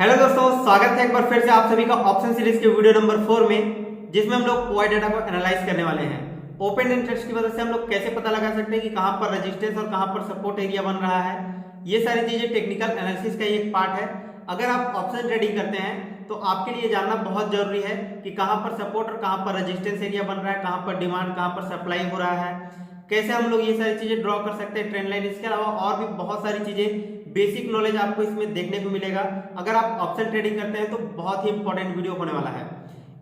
Hello दोस्तों, स्वागत है एक बार फिर से आप सभी का ऑप्शन सीरीज के वीडियो नंबर 4 में, जिसमें हम लोग ओआई डाटा को एनालाइज करने वाले हैं। ओपन इंटरेस्ट की वजह से हम लोग कैसे पता लगा सकते हैं कि कहां पर रेजिस्टेंस और कहां पर सपोर्ट एरिया बन रहा है। ये सारी चीजें टेक्निकल एनालिसिस का ही एक पार्ट है। अगर आप ऑप्शन ट्रेडिंग करते हैं तो आपके लिए जानना बहुत जरूरी है कि कहां पर सपोर्ट और कहां पर रेजिस्टेंस एरिया बन रहा है, कहां पर डिमांड, कहां पर सप्लाई हो रहा है, कैसे हम लोग ये सारी चीजें ड्रॉ कर सकते हैं ट्रेंड लाइन। इसके अलावा और भी बहुत सारी चीजें, बेसिक नॉलेज आपको इसमें देखने को मिलेगा। अगर आप ऑप्शन ट्रेडिंग करते हैं तो बहुत ही इंपॉर्टेंट वीडियो होने वाला है।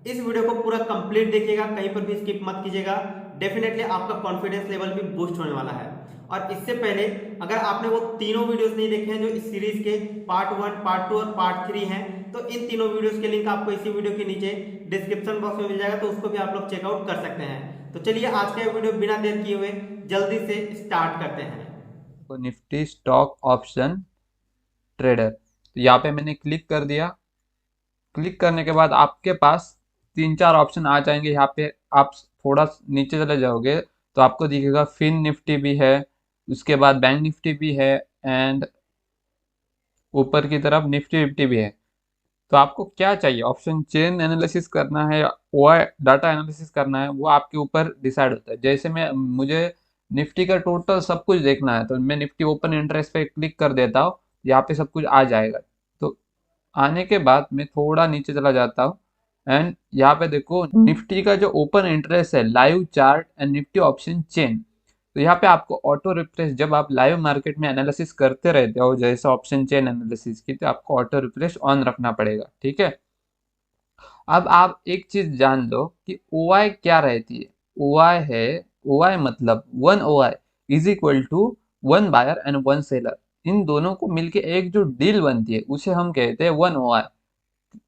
इस वीडियो को पूरा कंप्लीट देखिएगा, कहीं पर भी स्किप मत कीजिएगा। डेफिनेटली आपका कॉन्फिडेंस लेवल भी बूस्ट होने वाला है। और इससे पहले अगर आपने वो तीनों वीडियोस नहीं देखे हैं जो इस सीरीज के पार्ट 1, पार्ट 2 और पार्ट 3 हैं, तो इन तीनों वीडियोस के लिंक आपको इसी वीडियो के नीचे डिस्क्रिप्शन बॉक्स में मिल जाएगा, तो उसको भी आप लोग चेकआउट कर सकते हैं। तो चलिए आज का वीडियो बिना देर किए हुए जल्दी से स्टार्ट करते हैं। तो निफ्टी स्टॉक ऑप्शन ट्रेडर, तो यहाँ पे मैंने क्लिक कर दिया। क्लिक करने के बाद आपके पास तीन चार ऑप्शन आ जाएंगे। यहाँ पे आप थोड़ा नीचे चले जाओगे तो आपको दिखेगा फिन निफ्टी भी है, उसके बाद बैंक निफ्टी भी है, एंड ऊपर की तरफ निफ्टी फिफ्टी भी है। तो आपको क्या चाहिए, ऑप्शन चेन एनालिसिस करना है या ओआई डाटा एनालिसिस करना है, वो आपके ऊपर डिसाइड होता है। जैसे मैं मुझे निफ्टी का टोटल सब कुछ देखना है तो मैं निफ्टी ओपन इंटरेस्ट पे क्लिक कर देता हूँ, यहाँ पे सब कुछ आ जाएगा। तो आने के बाद मैं थोड़ा नीचे चला जाता हूँ एंड यहाँ पे देखो निफ्टी का जो ओपन इंटरेस्ट है, live chart and Nifty option chain. तो यहाँ पे आपको ऑटो रिफ्रेश, जब आप लाइव मार्केट में एनालिसिस करते रहते हो जैसे ऑप्शन चेन एनालिसिस की, तो आपको ऑटो रिफ्रेश ऑन रखना पड़ेगा। ठीक है। अब आप एक चीज जान लो कि ओआई क्या रहती है। ओआई है, ओआई मतलब one OI is equal to one buyer and one seller. इन दोनों को मिलके एक जो डील बनती है उसे हम कहते हैं वन ओआई।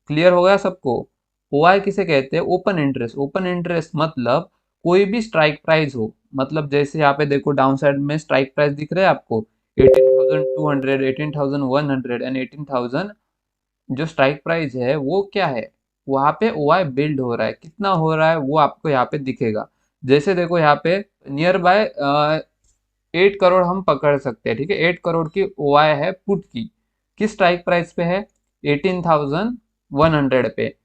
क्लियर हो गया सबको। ओआई किसे कहते हैं? Open interest. ओपन इंटरेस्ट मतलब कोई भी स्ट्राइक प्राइस हो, मतलब जैसे यहाँ पे देखो डाउन साइड में स्ट्राइक प्राइस दिख रहा है आपको 18,200, 18,100 एंड 18,000। जो स्ट्राइक प्राइस है वो क्या है, वहां पे ओआई बिल्ड हो रहा है। कितना हो रहा है वो आपको यहाँ पे दिखेगा। जैसे देखो यहाँ पे नियर बाय 8 करोड़ हम पकड़ सकते हैं। ठीक है, 8 करोड़ की ओआई है पुट की। किस स्ट्राइक प्राइस पे है? 18,100 पे।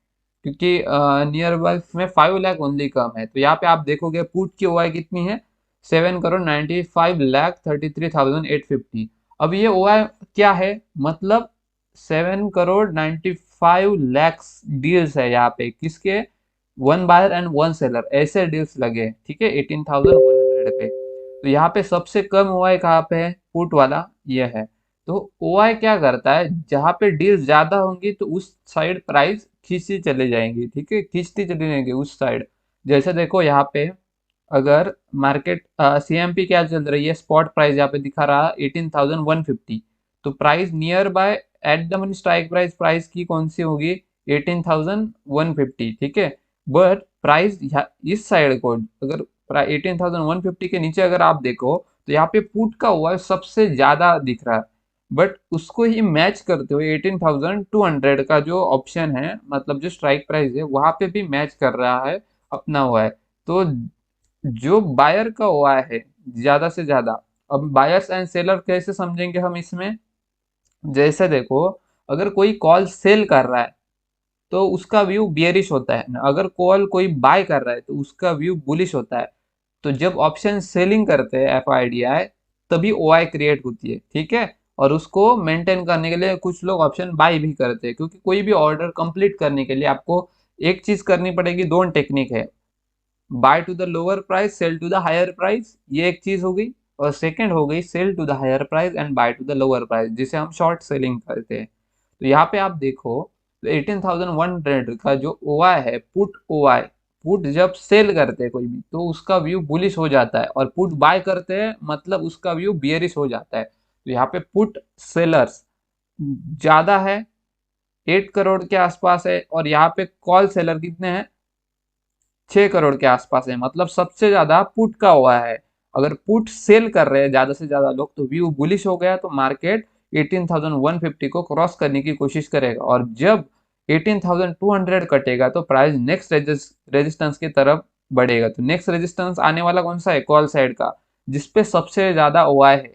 क्योंकि नियर बाय में 5 लाख ओनली कम है, तो यहाँ पे आप देखोगे पुट की ओआई कितनी है, 7,95,33,850। अब ये ओआई क्या है, मतलब 7,95,00,000 डील्स है यहाँ पे। किसके? One buyer and one seller, ऐसे डील्स लगे। ठीक है, 18,100 पे। तो यहाँ पे सबसे कम ओआई कहाँ पे है? पुट वाला ये है। तो ओआई क्या करता है, जहाँ पे डील्स ज्यादा होंगी तो उस साइड प्राइस खींचती चली जाएंगी। ठीक है, खींचती चली जाएंगी उस साइड। जैसे देखो यहाँ पे अगर मार्केट सीएमपी क्या चल रही है, स्पॉट प्राइस यहाँ पे दिखा रहा 18,150। तो price near by eight the money strike price, price की कौन सी होगी? 18,150। ठीक है, बट प्राइस इस साइड को अगर 18,150 के नीचे अगर आप देखो तो यहाँ पे पुट का हुआ सबसे ज्यादा दिख रहा है। बट उसको ही मैच करते हुए 18,200 का जो ऑप्शन है, मतलब जो स्ट्राइक प्राइस है, वहां पे भी मैच कर रहा है अपना हुआ है। तो जो बायर का हुआ है ज्यादा से ज्यादा। अब बायर्स एंड सेलर कैसे समझेंगे हम इसमें? जैसे देखो अगर कोई कॉल सेल कर रहा है तो उसका व्यू बियरिश होता है ना, अगर कॉल कोई बाय कर रहा है तो उसका व्यू बुलिश होता है। तो जब ऑप्शन सेलिंग करते हैं एफआईडीआई, तभी ओआई क्रिएट होती है। ठीक है, और उसको मेंटेन करने के लिए कुछ लोग ऑप्शन बाय भी करते हैं, क्योंकि कोई भी ऑर्डर कंप्लीट करने के लिए आपको एक चीज करनी पड़ेगी। दो टेक्निक है, buy to the lower price, sell to the higher price, ये एक चीज हो गई। और सेकंड हो गई sell to the higher price and buy to the lower price, जिसे हम शॉर्ट सेलिंग करते हैं। तो यहाँ पे आप देखो तो 18,100 का जो ओआई है, पुट ओआई, पुट जब सेल करते हैं कोई भी तो उसका व्यू बुलिश हो जाता है, और पुट बाय करते हैं मतलब उसका व्यू बियरिश हो जाता है। तो यहाँ पे पुट सेलर्स ज्यादा है, 8 करोड़ के आसपास है, और यहाँ पे कॉल सेलर कितने हैं? 6 करोड़ के आसपास है, मतलब सबसे ज्यादा पुट का हुआ है। अगर पुट सेल कर रहे हैं ज्यादा से ज्यादा लोग तो व्यू बुलिश हो गया, तो मार्केट 18,150 को क्रॉस करने की कोशिश करेगा। और जब 18,200 कटेगा तो प्राइस नेक्स्ट रेजिस्टेंस की तरफ बढ़ेगा। तो नेक्स्ट रेजिस्टेंस आने वाला कौन सा है? कॉल साइड का, जिसपे सबसे ज्यादा ओआई है।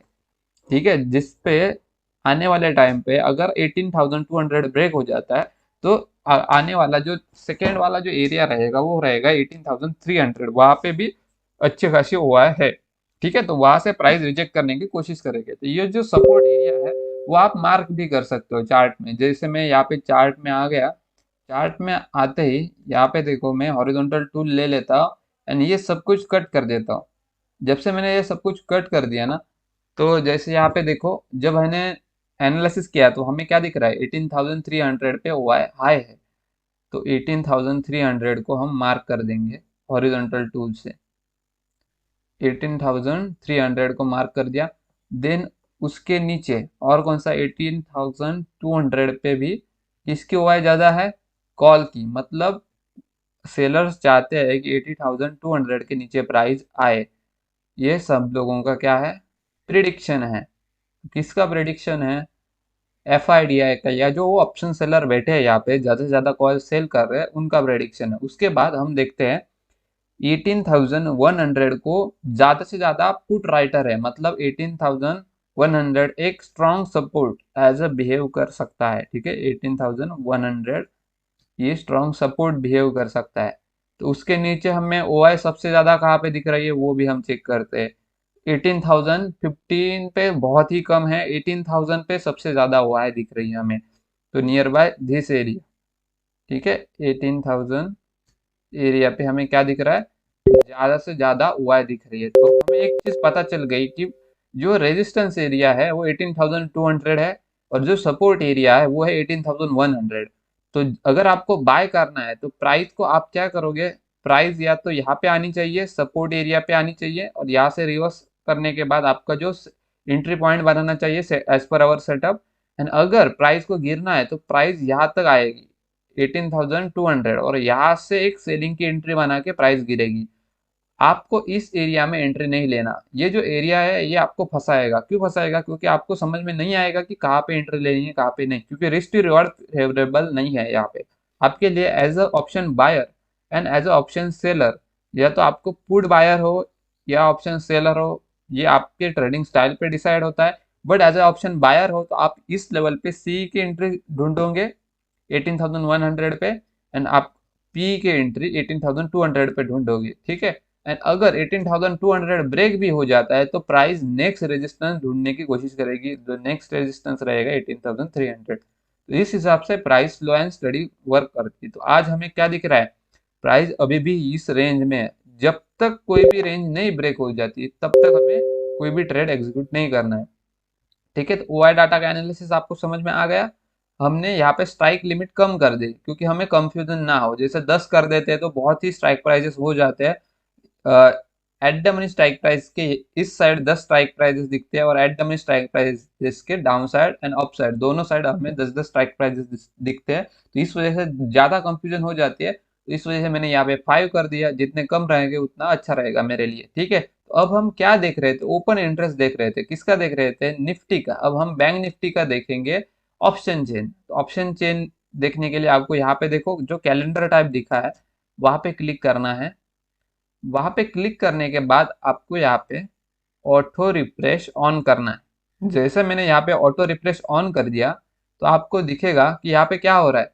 ठीक है, जिसपे आने वाले टाइम पे अगर 18,200 ब्रेक हो जाता है तो आने वाला जो सेकेंड वाला जो एरिया रहेगा वो रहेगा 18,300, वहां पे भी अच्छी खासी ओआई है। ठीक है, तो वहां से प्राइस रिजेक्ट करने की कोशिश करेंगे। तो ये जो सपोर्ट एरिया है वो आप मार्क भी कर सकते हो चार्ट में। जैसे मैं यहाँ पे चार्ट में आ गया, चार्ट में आते ही यहाँ पे देखो मैं हॉरिजॉन्टल टूल ले लेता हूँ एंड ये सब कुछ कट कर देता हूँ। जब से मैंने ये सब कुछ कट कर दिया ना, तो जैसे यहाँ पे देखो जब मैंने एनालिसिस किया तो हमें क्या दिख रहा है, 18,300 पे ओआई हाई है। तो 18,300 को हम मार्क कर देंगे हॉरिजॉन्टल टूल से। 18,300 को मार्क कर दिया। देन उसके नीचे और कौन सा, 18,200 पे भी किसकी ओआई ज़्यादा है, कॉल की। मतलब सेलर्स चाहते हैं कि 80,200 के नीचे प्राइस आए। ये सब लोगों का क्या है, प्रिडिक्शन है। किसका प्रिडिक्शन है, एफआईडीआई का, या जो ऑप्शन सेलर बैठे हैं यहाँ पे ज़्यादा से ज़्यादा कॉल सेल कर रहे हैं उनका प्रिडिक्शन है। उसके बाद हम देखते हैं 18,100 को ज़्यादा से ज़्यादा पुट राइटर है, मतलब 18,100 एक strong support as a behave कर सकता है। ठीक है, 18,100 ये स्ट्रॉन्ग सपोर्ट बिहेव कर सकता है। तो उसके नीचे हमें ओआई सबसे ज़्यादा कहाँ पे दिख रही है वो भी हम चेक करते हैं। 18,015 पे बहुत ही कम है, 18,000 पे सबसे ज़्यादा ओआई दिख रही है हमें। तो नियर बाय दिस एरिया, ठीक है, 18,000 एरिया पे हमें क्या दिख रहा है, ज़्यादा से ज़्यादा ओआई दिख रही है। तो हमें एक चीज़ पता चल गई कि जो रेजिस्टेंस एरिया है वो 18,200 है और जो सपोर्ट एरिया है वो है 18,100। तो अगर आपको बाय करना है तो प्राइस को आप क्या करोगे, प्राइस या तो यहाँ पे आनी चाहिए, सपोर्ट एरिया पे आनी चाहिए, और यहाँ से रिवर्स करने के बाद आपका जो एंट्री पॉइंट बनाना चाहिए as per our setup. And अगर प्राइस को गिरना है तो प्राइस यहाँ तक आएगी 18,200 और यहाँ से एक सेलिंग की एंट्री बना के प्राइस गिरेगी। आपको इस एरिया में एंट्री नहीं लेना। ये जो एरिया है ये आपको फंसाएगा। क्यों फंसाएगा, क्योंकि आपको समझ में नहीं आएगा कि कहाँ पे एंट्री लेनी है कहाँ पे नहीं, क्योंकि रिस्क टू रिवॉर्ड फेवरेबल नहीं है यहाँ पे आपके लिए as a option buyer and as a option seller. या तो आपको पुट बायर हो या ऑप्शन सेलर हो, ये आपके ट्रेडिंग स्टाइल पे डिसाइड होता है। But as a option buyer हो तो आप इस लेवल पे सी की एंट्री ढूंढोगे 18,100 पे, एंड आप पी की एंट्री 18,200 पे ढूंढोगे। ठीक है, एंड अगर 18,200 ब्रेक भी हो जाता है तो प्राइस नेक्स्ट रेजिस्टेंस ढूंढने की कोशिश करेगी, जो नेक्स्ट रेजिस्टेंस रहेगा 18,300। तो इस हिसाब से price low and study work करती है। तो आज हमें क्या दिख रहा है, प्राइस अभी भी इस रेंज में है। जब तक कोई भी रेंज नहीं ब्रेक हो जाती तब तक हमें कोई भी ट्रेड एग्जीक्यूट नहीं करना है। ठीक है, तो ओआई डाटा का एनालिसिस आपको समझ में आ गया। हमने यहाँ पे स्ट्राइक लिमिट कम कर दी क्योंकि हमें कंफ्यूजन ना हो। जैसे 10 कर देते हैं तो बहुत ही स्ट्राइक प्राइजेस हो जाते हैं। At the money strike price के इस साइड 10 स्ट्राइक प्राइजेस दिखते हैं और at the money strike price के down side and up side दोनों साइड हमें 10-10 स्ट्राइक प्राइजेस दिखते हैं। तो इस वजह से ज़्यादा कंफ्यूजन हो जाती है। तो इस वजह से मैंने यहाँ पे 5 कर दिया, जितने कम रहेंगे उतना अच्छा रहेगा मेरे लिए। ठीक है, तो अब हम क्या देख रहे थे, ओपन इंटरेस्ट देख रहे थे। किसका देख रहे थे, निफ्टी का। अब हम बैंक निफ्टी का देखेंगे ऑप्शन चेन। तो ऑप्शन चेन देखने के लिए आपको यहाँ पे देखो जो कैलेंडर टाइप दिखा है वहां पे क्लिक करना है। वहां पे क्लिक करने के बाद आपको यहाँ पे ऑटो रिफ्रेश ऑन करना है। जैसे मैंने यहाँ पे ऑटो रिफ्रेश ऑन कर दिया तो आपको दिखेगा कि यहाँ पे क्या हो रहा है,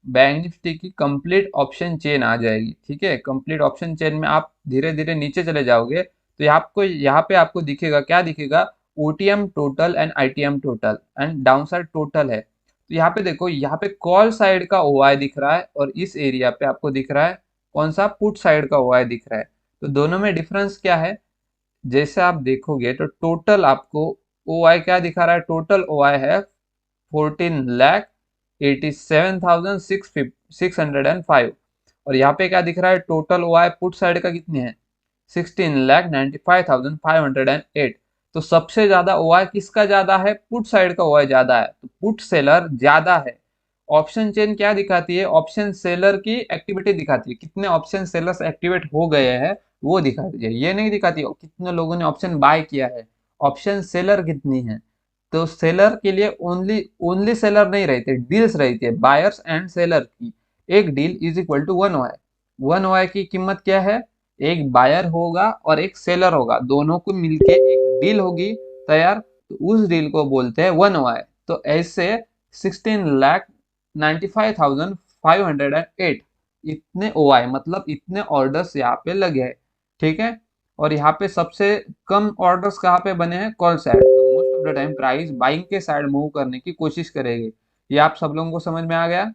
बैंक निफ्टी की कंप्लीट ऑप्शन चेन आ जाएगी। ठीक है, कंप्लीट ऑप्शन चेन में आप धीरे धीरे नीचे चले जाओगे तो आपको यहाँ पे आपको दिखेगा, क्या दिखेगा, OTM total and ITM total and down side total है। तो यहाँ पे देखो, यहाँ पे कॉल साइड का ओआई दिख रहा है और इस एरिया पे आपको दिख रहा है कौन सा, पुट साइड का ओआई दिख रहा है। तो दोनों में डिफरेंस क्या है, जैसे आप देखोगे तो टोटल आपको ओआई क्या दिखा रहा है, टोटल ओआई है 14,87,605 और यहाँ पे क्या दिख रहा है, टोटल ओआई पुट साइड का कितने हैं, 16,95,508। तो सबसे ज्यादा ओआई किसका ज्यादा है, पुट साइड का ओआई ज्यादा है, तो पुट सेलर ज्यादा है। ऑप्शन चेन क्या दिखाती है, ऑप्शन सेलर की एक्टिविटी दिखाती है, कितने ऑप्शन सेलर्स एक्टिवेट हो गए हैं वो दिखाती है। ये नहीं दिखाती कितने लोगों ने ऑप्शन बाय किया है, ऑप्शन सेलर कितनी है। तो सेलर के लिए ओनली ओनली सेलर नहीं रहते, डील्स रहती है बायर्स एंड सेलर की। एक deal is equal to 1 OI। 1 OI की कीमत क्या है, एक बायर होगा और एक सेलर होगा, दोनों को मिलके एक डील होगी तैयार। तो उस डील को बोलते हैं 1Y। तो ऐसे 16,95,508 इतने OI मतलब इतने ऑर्डर्स यहाँ पे लगे हैं, ठीक है। और यहाँ पे सबसे कम ऑर्डर्स कहाँ पे बने हैं, कॉल साइड। तो most of the time price buying के साइड मूव करने की कोशिश करेगी। ये आप सब लोगों को समझ में आ गया।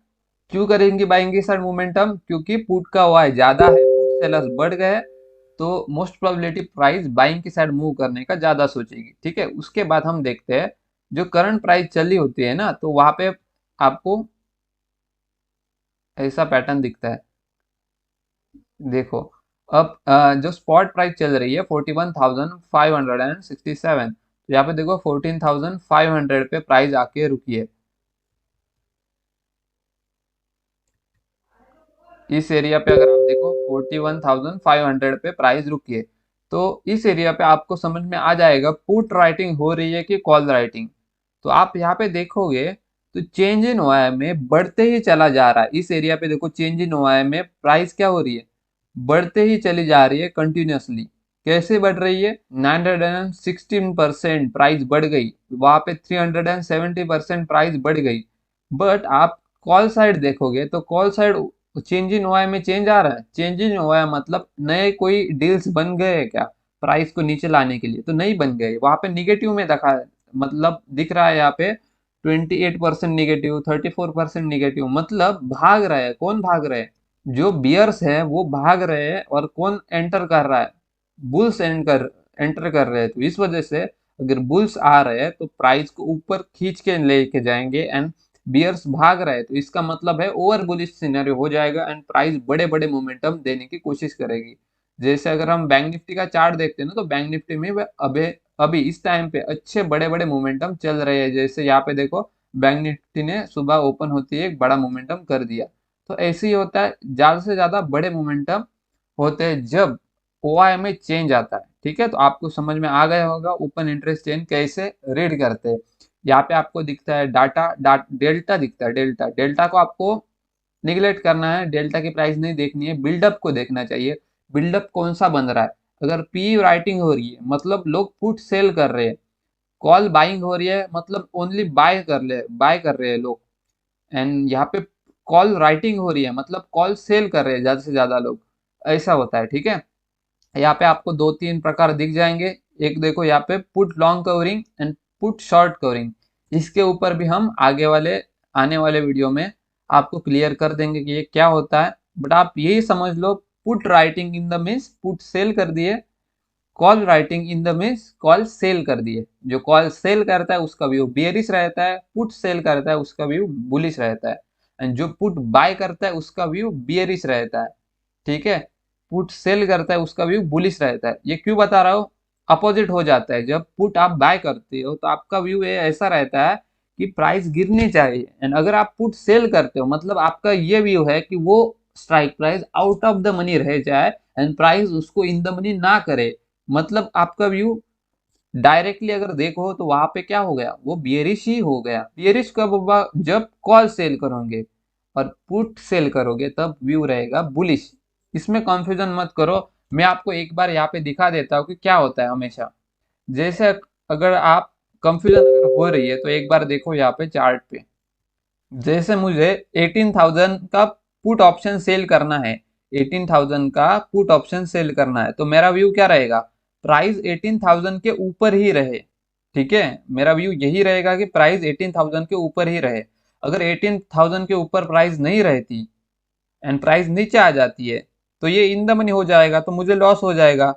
क्यों करेंगी बाइंग की साइड मोमेंटम, क्योंकि पुट का OI ज्यादा है, पुट सेलर्स बढ़ गए, तो मोस्ट प्रोबेबिलिटी प्राइस बाइंग की साइड मूव करने का ज्यादा सोचेगी, ठीक है। उसके बाद हम देखते हैं जो करंट प्राइस चली होती है ना, तो वहां पे आपको ऐसा पैटर्न दिखता है। देखो अब जो स्पॉट प्राइस चल रही है 41,567, तो यहाँ पे देखो 14,500 पे प्राइस आके रुकी है। इस एरिया पे अगर आप देखो 41,500 पे प्राइस रुकी है, तो इस एरिया पे आपको समझ में आ जाएगा पुट राइटिंग हो रही है कि कॉल राइटिंग। तो आप यहाँ पे देखोगे तो चेंज इन ओआई में बढ़ते ही चला जा रहा है। इस एरिया पे देखो चेंज इन ओआई में प्राइस क्या हो रही है, बढ़ते ही चली जा रही है कंटिन्यूअसली। कैसे बढ़ रही है, 916% प्राइस बढ़ गई, वहां पे 370% प्राइस बढ़ गई। बट आप कॉल साइड देखोगे तो call side change in OI में चेंज आ रहा है। चेंज इन ओआई मतलब नए कोई डील्स बन गए हैं क्या प्राइस को नीचे लाने के लिए, तो नहीं बन गए, वहां पे निगेटिव में दिखा मतलब दिख रहा है यहाँ पे 28% निगेटिव, 34% निगेटिव, मतलब भाग रहा है। कौन भाग रहे हैं, जो बियर्स है वो भाग रहे हैं, और कौन एंटर कर रहा है, बुल्स एंटर कर रहे हैं। तो इस वजह से अगर बुल्स आ रहे हैं तो प्राइस को ऊपर खींच के लेके जाएंगे, एंड बियर्स भाग रहे हैं तो इसका मतलब है ओवर बुलिश सिनेरियो हो जाएगा, एंड प्राइस बड़े बड़े मोमेंटम देने की कोशिश करेगी। जैसे अगर हम बैंक निफ्टी का चार्ट देखते हैं ना, तो बैंक निफ्टी में अभी अभी इस टाइम पे अच्छे बड़े बड़े मोमेंटम चल रहे हैं। जैसे यहाँ पे देखो बैंक निफ्टी ने सुबह ओपन होती है एक बड़ा मोमेंटम कर दिया। तो ऐसे ही होता है, ज्यादा से ज्यादा बड़े मोमेंटम होते हैं जब ओआई में चेंज आता है, ठीक है। तो आपको समझ में आ गया होगा ओपन इंटरेस्ट चेंज कैसे रीड करते हैं। यहाँ पे आपको दिखता है डेल्टा दिखता है, डेल्टा डेल्टा को आपको निगलेक्ट करना है, डेल्टा की प्राइस नहीं देखनी है, बिल्डअप को देखना चाहिए। बिल्डअप कौन सा बन रहा है, अगर पी राइटिंग हो रही है मतलब लोग पुट सेल कर रहे हैं, कॉल बाइंग हो रही है मतलब ओनली बाय कर रहे हैं लोग, एंड यहाँ पे कॉल राइटिंग हो रही है मतलब कॉल सेल कर रहे हैं ज्यादा से ज्यादा लोग, ऐसा होता है, ठीक है। यहाँ पे आपको दो तीन प्रकार दिख जाएंगे। एक देखो यहाँ पे put long covering and put short covering, इसके ऊपर भी हम आने वाले वीडियो में आपको क्लियर कर देंगे कि ये क्या होता है। बट आप यही समझ लो put writing in the means put sell कर दिए, call writing in the means call sell कर दिए। जो कॉल सेल करता है उसका व्यू बेयरिश रहता है, पुट सेल करता है उसका व्यू बुलिश रहता है, एंड जो पुट बाय करता है उसका व्यू बियरिश रहता है, ठीक है। पुट सेल करता है उसका व्यू बुलिश रहता है। ये क्यों बता रहा हूँ, अपोजिट हो जाता है। जब पुट आप बाय करते हो तो आपका व्यू ये ऐसा रहता है कि प्राइस गिरनी चाहिए, एंड अगर आप पुट सेल करते हो मतलब आपका ये व्यू है कि वो strike price out of the money रह जाए, एंड प्राइस उसको इन द मनी ना करे। मतलब आपका व्यू डायरेक्टली अगर देखो तो वहां पे क्या हो गया, वो बियरिश ही हो गया। बियरिश कब होगा, जब कॉल सेल करोगे, और पुट सेल करोगे तब व्यू रहेगा बुलिश। इसमें कंफ्यूजन मत करो। मैं आपको एक बार यहाँ पे दिखा देता हूँ कि क्या होता है हमेशा। जैसे अगर आप कंफ्यूजन अगर हो रही है तो एक बार देखो यहाँ पे चार्ट पे, जैसे मुझे 18,000 का पुट ऑप्शन सेल करना है, 18,000 का पुट ऑप्शन सेल करना है, तो मेरा व्यू क्या रहेगा, प्राइस 18,000 के ऊपर ही रहे, ठीक है। मेरा व्यू यही रहेगा कि प्राइस 18,000 के ऊपर ही रहे। अगर 18,000 के ऊपर प्राइस नहीं रहती एंड प्राइस नीचे आ जाती है तो ये इन द मनी हो जाएगा, तो मुझे लॉस हो जाएगा।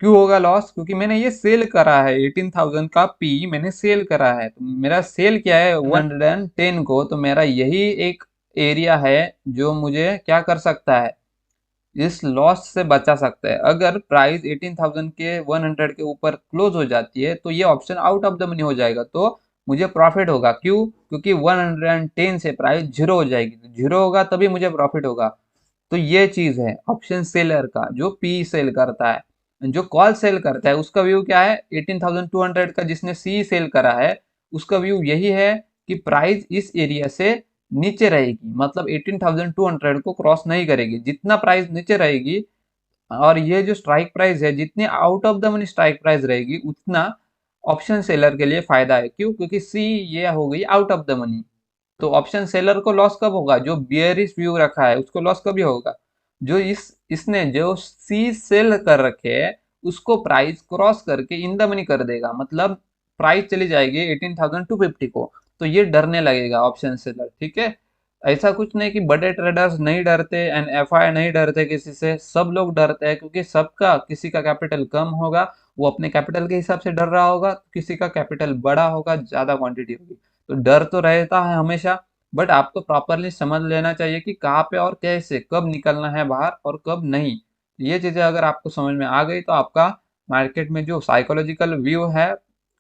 क्यों होगा लॉस, क्योंकि मैंने ये सेल करा है 18,000 का पी मैंने सेल करा है। तो मेरा सेल क्या है 110 को, तो मेरा यही एक एरिया है जो मुझे क्या कर सकता है, इस लॉस से बचा सकता है। अगर प्राइस 18,000 के 100 के ऊपर क्लोज हो जाती है तो ये option out of the money हो जाएगा, तो मुझे प्रॉफिट होगा। क्यों, क्योंकि 110 से प्राइस जीरो हो जाएगी, तो जीरो होगा तभी मुझे प्रॉफिट होगा। तो ये चीज है ऑप्शन सेलर का, जो पी सेल करता है। जो कॉल सेल करता है उसका व्यू क्या है, 18,200 का जिसने सी सेल करा है उसका व्यू यही है कि प्राइस इस एरिया से नीचे रहेगी, मतलब 18,200 को क्रॉस नहीं करेगी। जितना प्राइस नीचे रहेगी, और ये जो स्ट्राइक प्राइस है, जितनी out of the money strike price रहेगी उतना ऑप्शन सेलर के लिए फायदा है। क्यों? क्योंकि सी ये हो गई आउट ऑफ द मनी। तो ऑप्शन सेलर को लॉस कब होगा? जो बियरिश व्यू रखा है उसको लॉस कभी होगा? जो इसने जो सी सेल कर रखे है उसको प्राइस क्रॉस करके इन द मनी कर देगा, मतलब प्राइस चली जाएगी 18,250 को, तो ये डरने लगेगा ऑप्शन सेलर। ठीक है, ऐसा कुछ नहीं कि बड़े ट्रेडर्स नहीं डरते एंड एफआई नहीं डरते किसी से, सब लोग डरते हैं, क्योंकि सबका किसी का कैपिटल कम होगा, वो अपने कैपिटल के हिसाब से डर रहा होगा, किसी का कैपिटल बड़ा होगा, ज्यादा क्वांटिटी होगी, तो डर तो रहता है हमेशा। बट आपको प्रॉपरली समझ लेना चाहिए कि कहाँ पे और कैसे कब निकलना है बाहर और कब नहीं। ये चीजें अगर आपको समझ में आ गई तो आपका मार्केट में जो साइकोलॉजिकल व्यू है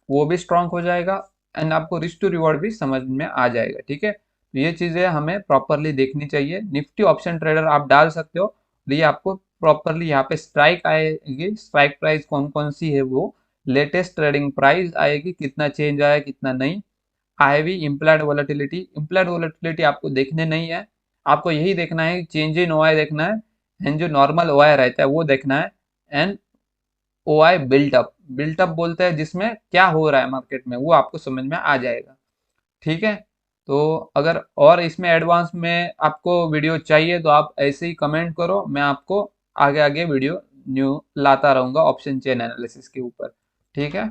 वो भी स्ट्रांग हो जाएगा एंड आपको रिस्क टू रिवॉर्ड भी समझ में आ जाएगा। ठीक है, तो ये चीजें हमें प्रॉपरली देखनी चाहिए। निफ्टी ऑप्शन ट्रेडर आप डाल सकते हो, तो ये आपको प्रॉपरली यहाँ पे स्ट्राइक आएगी, स्ट्राइक प्राइस कौन कौन सी है, वो लेटेस्ट ट्रेडिंग प्राइस आएगी, कितना चेंज आया कितना नहीं, IV implied volatility. Implied volatility आपको देखने नहीं है, आपको यही देखना है, चेंज इन ओआई देखना है एंड जो नॉर्मल ओआई रहता है वो देखना है एंड ओआई बिल्टअप, बिल्टअप बोलते हैं जिसमें क्या हो रहा है मार्केट में, वो आपको समझ में आ जाएगा। ठीक है, तो अगर और इसमें एडवांस में आपको वीडियो चाहिए तो आप ऐसे ही कमेंट करो, मैं आपको आगे आगे वीडियो न्यू लाता रहूंगा ऑप्शन चेन एनालिसिस के ऊपर। ठीक है।